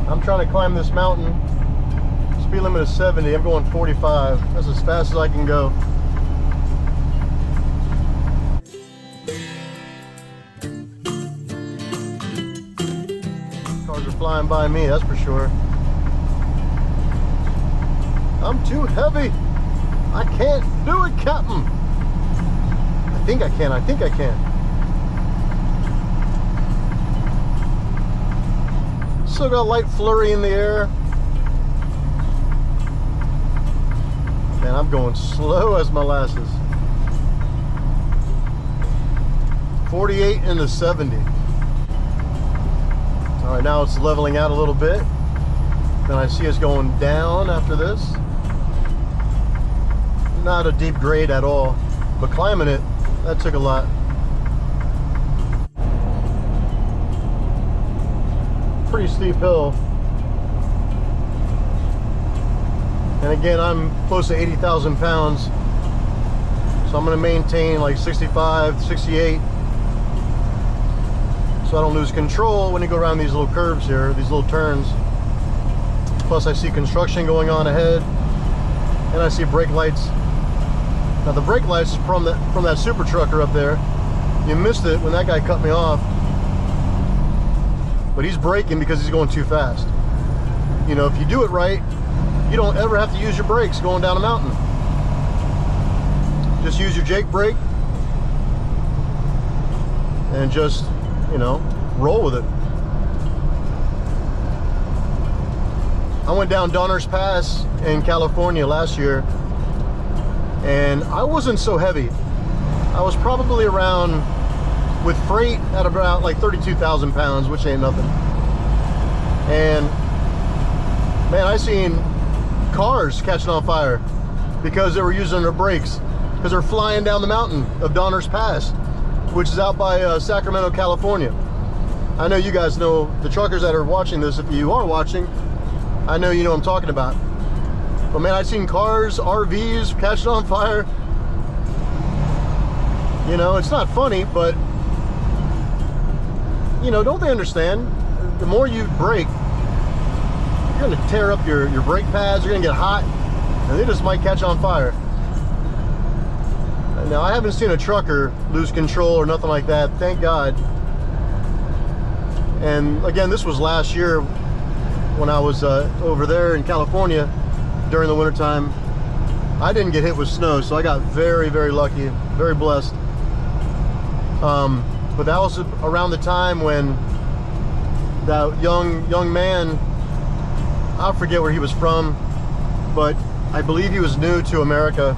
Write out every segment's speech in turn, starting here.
I'm trying to climb this mountain. Speed limit is 70. I'm going 45. That's as fast as I can go. Cars are flying by me, that's for sure. I'm too heavy. I can't do it, Captain. I think I can. Still got a light flurry in the air. Man, I'm going slow as molasses. 48 into 70. All right, now it's leveling out a little bit. Then I see us going down after this. Not a deep grade at all, but climbing it, that took a lot. Pretty steep hill. And again, I'm close to 80,000 pounds. So I'm gonna maintain like 65, 68. So I don't lose control when you go around these little curves here, these little turns. Plus I see construction going on ahead. And I see brake lights. Now the brake lights is from that super trucker up there. You missed it when that guy cut me off. But he's braking because he's going too fast. You know, if you do it right, you don't ever have to use your brakes going down a mountain. Just use your Jake brake and just, you know, roll with it. I went down Donner's Pass in California last year, and I wasn't so heavy. I was probably around, with freight, at about like 32,000 pounds, which ain't nothing. And man, I seen cars catching on fire because they were using their brakes, because they're flying down the mountain of Donner's Pass, which is out by Sacramento, California. I know you guys know, the truckers that are watching this, if you are watching, I know you know what I'm talking about. But man, I've seen cars, RVs catching on fire. You know, it's not funny, but you know, don't they understand? The more you brake, you're gonna tear up your brake pads, you're gonna get hot, and they just might catch on fire. Now, I haven't seen a trucker lose control or nothing like that, thank God. And again, this was last year when I was over there in California during the wintertime. I didn't get hit with snow, so I got very, very lucky, very blessed. But that was around the time when that young man, I forget where he was from, but I believe he was new to America,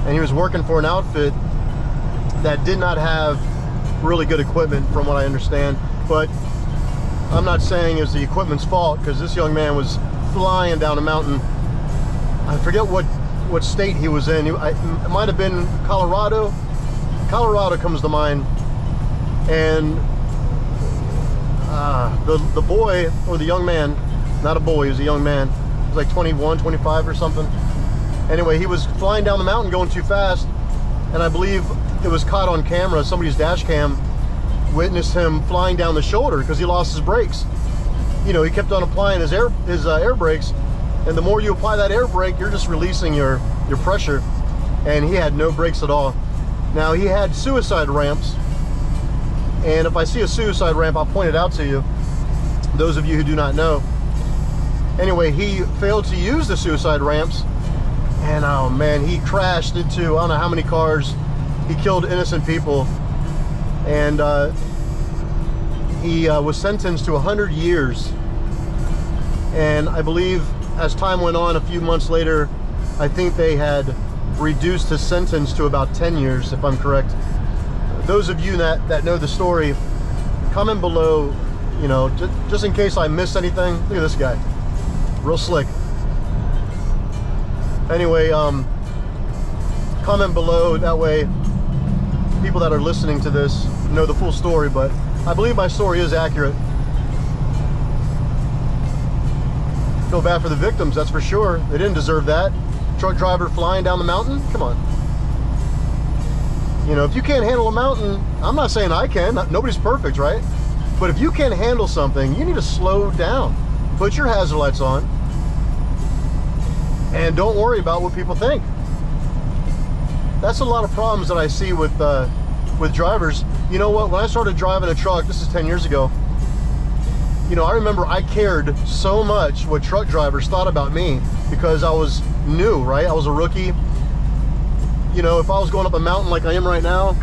and he was working for an outfit that did not have really good equipment, from what I understand. But I'm not saying it was the equipment's fault, because this young man was flying down a mountain. I forget what state he was in. It might have been Colorado. Colorado comes to mind. And the boy, or the young man, not a boy, he was a young man, he was like 21, 25 or something. Anyway, he was flying down the mountain going too fast, and I believe it was caught on camera. Somebody's dash cam witnessed him flying down the shoulder because he lost his brakes. You know, he kept on applying his air brakes, and the more you apply that air brake, you're just releasing your pressure, and he had no brakes at all. Now, he had suicide ramps, and if I see a suicide ramp, I'll point it out to you, those of you who do not know. Anyway, he failed to use the suicide ramps, and oh man, he crashed into I don't know how many cars. He killed innocent people, and he was sentenced to 100 years. And I believe as time went on, a few months later, I think they had reduced his sentence to about 10 years, if I'm correct. Those of you that know the story, comment below, you know, just in case I missed anything. Look at this guy, real slick. Anyway, comment below, that way people that are listening to this know the full story, but I believe my story is accurate. Feel bad for the victims, that's for sure. They didn't deserve that. Truck driver flying down the mountain, come on. You know, if you can't handle a mountain, I'm not saying I can, nobody's perfect, right? But if you can't handle something, you need to slow down. put your hazard lights on, and don't worry about what people think. That's a lot of problems that I see with drivers. You know what? When I started driving a truck, this is 10 years ago, you know, I remember I cared so much what truck drivers thought about me because I was new, right? I was a rookie. You know, if I was going up a mountain like I am right now,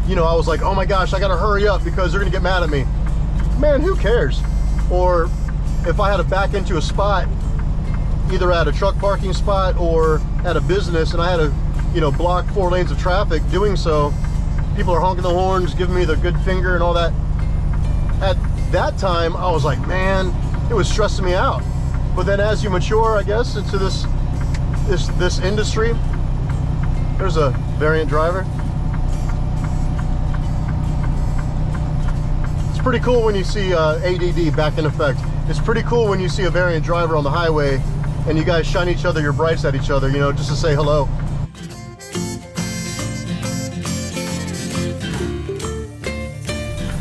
you know, I was like, oh my gosh, I gotta hurry up because they're gonna get mad at me. Man, who cares? Or if I had to back into a spot, either at a truck parking spot or at a business, and I had to, you know, block 4 lanes of traffic, doing so, people are honking the horns, giving me the good finger and all that. At that time, I was like, man, it was stressing me out. But then as you mature, I guess, into this industry, there's a variant driver. It's pretty cool when you see ADD back in effect. It's pretty cool when you see a variant driver on the highway and you guys shine each other your brights at each other, you know, just to say hello.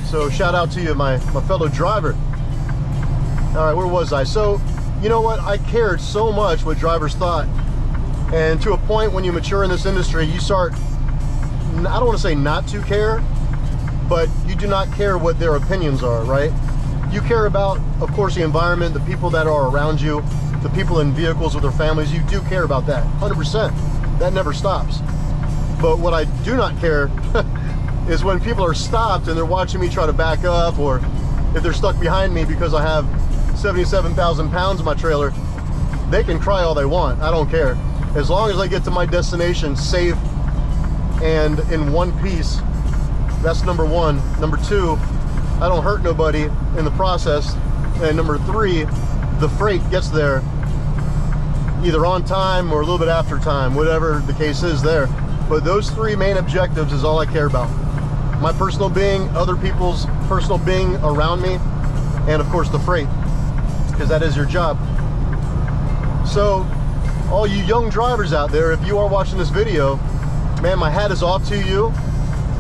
So shout out to you, my fellow driver. All right, where was I? So, you know what? I cared so much what drivers thought. And to a point when you mature in this industry, you start, I don't want to say not to care, but you do not care what their opinions are, right? You care about, of course, the environment, the people that are around you, the people in vehicles with their families. You do care about that, 100%. That never stops. But what I do not care is when people are stopped and they're watching me try to back up, or if they're stuck behind me because I have 77,000 pounds in my trailer. They can cry all they want. I don't care. As long as I get to my destination safe and in one piece, that's number one. Number two, I don't hurt nobody in the process. And number three, the freight gets there either on time or a little bit after time, whatever the case is there. But those three main objectives is all I care about. My personal being, other people's personal being around me, and of course the freight, because that is your job. So all you young drivers out there, if you are watching this video, man, my hat is off to you.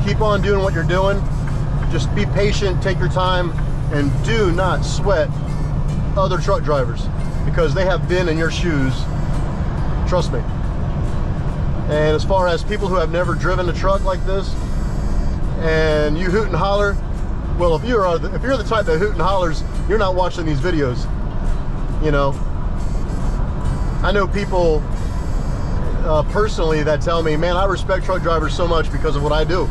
Keep on doing what you're doing. Just be patient, take your time, and do not sweat other truck drivers, because they have been in your shoes. Trust me. And as far as people who have never driven a truck like this, and you hoot and holler, well, if you're the type that hoot and hollers, you're not watching these videos. You know, I know people personally that tell me, man, I respect truck drivers so much because of what I do.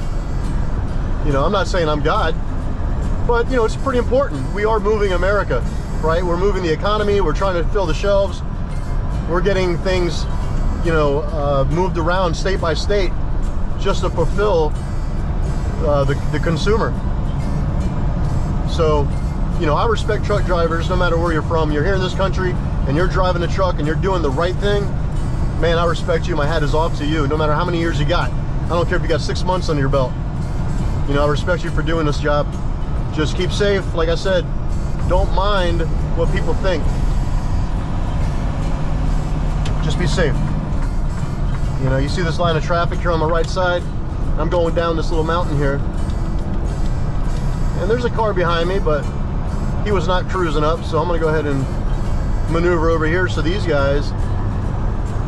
You know, I'm not saying I'm God, but you know, it's pretty important. We are moving America, right? We're moving the economy. We're trying to fill the shelves. We're getting things, you know, moved around state by state just to fulfill the consumer. So, you know, I respect truck drivers no matter where you're from. You're here in this country and you're driving a truck and you're doing the right thing. Man, I respect you. My hat is off to you, no matter how many years you got. I don't care if you got 6 months under your belt. You know, I respect you for doing this job. Just keep safe. Like I said, don't mind what people think. Just be safe. You know, you see this line of traffic here on my right side. I'm going down this little mountain here. And there's a car behind me, but he was not cruising up, so I'm gonna go ahead and maneuver over here so these guys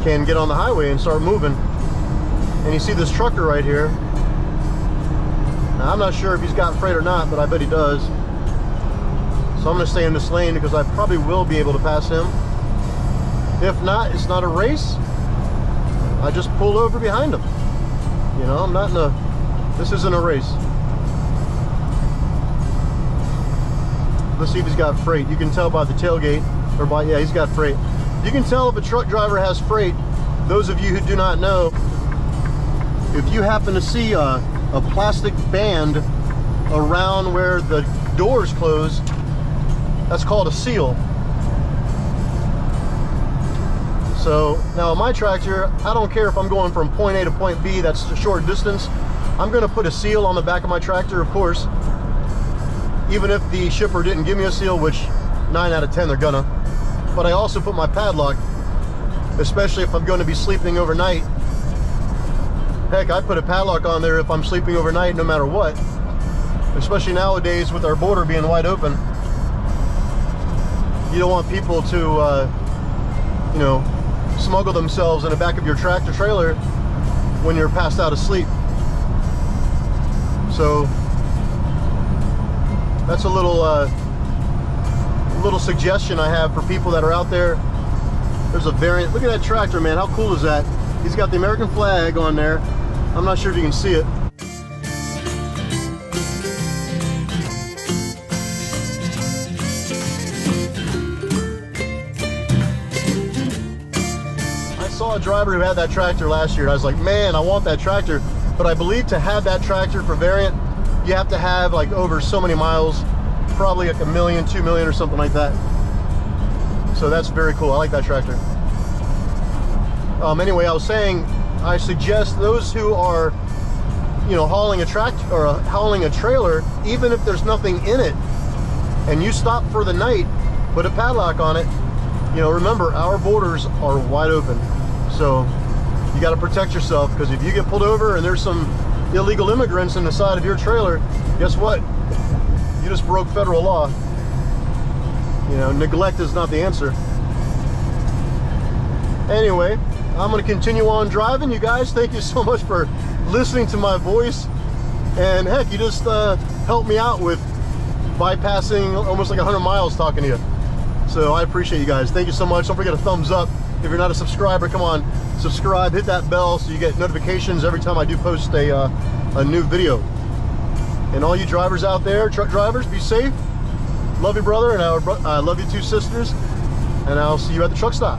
can get on the highway and start moving. And you see this trucker right here. Now, I'm not sure if he's got freight or not, but I bet he does. So I'm gonna stay in this lane because I probably will be able to pass him. If not, it's not a race. I just pull over behind him. You know, I'm not in a, this isn't a race. Let's see if he's got freight. You can tell by the tailgate, or by, yeah, he's got freight. You can tell if a truck driver has freight. Those of you who do not know, if you happen to see a plastic band around where the doors close, that's called a seal. So now on my tractor, I don't care if I'm going from point A to point B, that's a short distance. I'm gonna put a seal on the back of my tractor, of course. Even if the shipper didn't give me a seal, which 9 out of 10 they're gonna. But I also put my padlock, especially if I'm gonna be sleeping overnight. Heck, I put a padlock on there if I'm sleeping overnight no matter what. Especially nowadays with our border being wide open. You don't want people to, you know, smuggle themselves in the back of your tractor trailer when you're passed out asleep. So that's a little suggestion I have for people that are out there. There's a variant. Look at that tractor, man. How cool is that? He's got the American flag on there. I'm not sure if you can see it. I saw a driver who had that tractor last year, and I was like, man, I want that tractor. But I believe to have that tractor for variant, you have to have like over so many miles, probably like 1 million, 2 million or something like that. So that's very cool. I like that tractor. Anyway, I was saying, I suggest those who are, you know, hauling a tractor or hauling a trailer, even if there's nothing in it, and you stop for the night, put a padlock on it. You know, remember, our borders are wide open, so you got to protect yourself, because if you get pulled over and there's some illegal immigrants in the side of your trailer, guess what? You just broke federal law. You know, neglect is not the answer. Anyway, I'm going to continue on driving. You guys, thank you so much for listening to my voice. And heck, you just helped me out with bypassing almost like 100 miles talking to you. So I appreciate you guys. Thank you so much. Don't forget a thumbs up. If you're not a subscriber, come on, subscribe, hit that bell so you get notifications every time I do post a new video. And all you drivers out there, truck drivers, be safe. Love you, brother, and I love you, two sisters. And I'll see you at the truck stop.